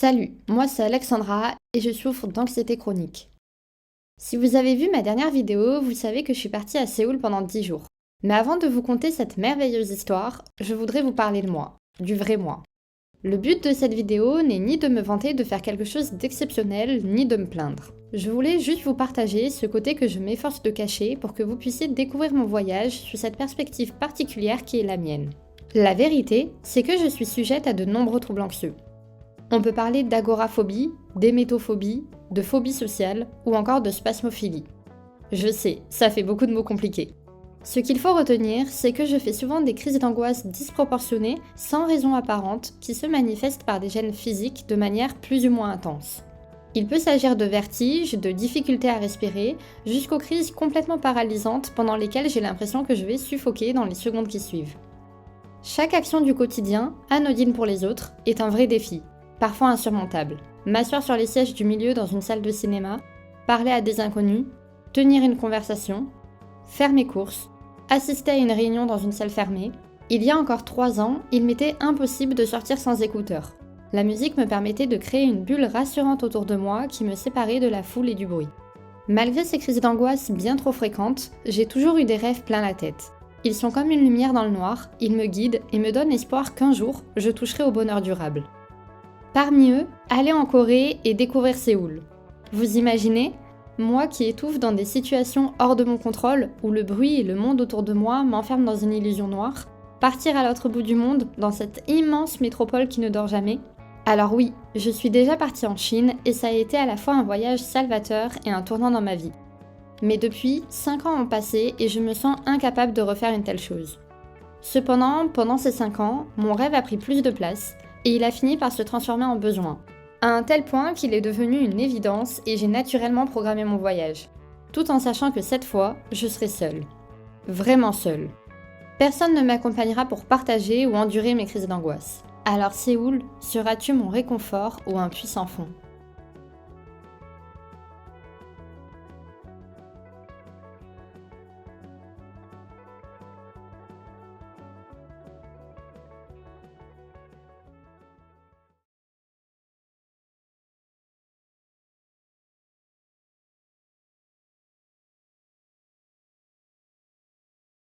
Salut, moi c'est Alexandra et je souffre d'anxiété chronique. Si vous avez vu ma dernière vidéo, vous savez que je suis partie à Séoul pendant 10 jours. Mais avant de vous conter cette merveilleuse histoire, je voudrais vous parler de moi, du vrai moi. Le but de cette vidéo n'est ni de me vanter de faire quelque chose d'exceptionnel, ni de me plaindre. Je voulais juste vous partager ce côté que je m'efforce de cacher pour que vous puissiez découvrir mon voyage sous cette perspective particulière qui est la mienne. La vérité, c'est que je suis sujette à de nombreux troubles anxieux. On peut parler d'agoraphobie, d'hémétophobie, de phobie sociale ou encore de spasmophilie. Je sais, ça fait beaucoup de mots compliqués. Ce qu'il faut retenir, c'est que je fais souvent des crises d'angoisse disproportionnées sans raison apparente qui se manifestent par des gènes physiques de manière plus ou moins intense. Il peut s'agir de vertiges, de difficultés à respirer, jusqu'aux crises complètement paralysantes pendant lesquelles j'ai l'impression que je vais suffoquer dans les secondes qui suivent. Chaque action du quotidien, anodine pour les autres, est un vrai défi. Parfois insurmontable. M'asseoir sur les sièges du milieu dans une salle de cinéma, parler à des inconnus, tenir une conversation, faire mes courses, assister à une réunion dans une salle fermée. Il y a encore 3 ans, il m'était impossible de sortir sans écouteurs. La musique me permettait de créer une bulle rassurante autour de moi qui me séparait de la foule et du bruit. Malgré ces crises d'angoisse bien trop fréquentes, j'ai toujours eu des rêves plein la tête. Ils sont comme une lumière dans le noir, ils me guident et me donnent espoir qu'un jour, je toucherai au bonheur durable. Parmi eux, aller en Corée et découvrir Séoul. Vous imaginez ? Moi qui étouffe dans des situations hors de mon contrôle, où le bruit et le monde autour de moi m'enferment dans une illusion noire, partir à l'autre bout du monde, dans cette immense métropole qui ne dort jamais. Alors oui, je suis déjà partie en Chine et ça a été à la fois un voyage salvateur et un tournant dans ma vie. Mais depuis, 5 ans ont passé et je me sens incapable de refaire une telle chose. Cependant, pendant ces 5 ans, mon rêve a pris plus de place, et il a fini par se transformer en besoin, à un tel point qu'il est devenu une évidence et j'ai naturellement programmé mon voyage, tout en sachant que cette fois, je serai seule. Vraiment seule. Personne ne m'accompagnera pour partager ou endurer mes crises d'angoisse. Alors Séoul, seras-tu mon réconfort ou un puissant fond ?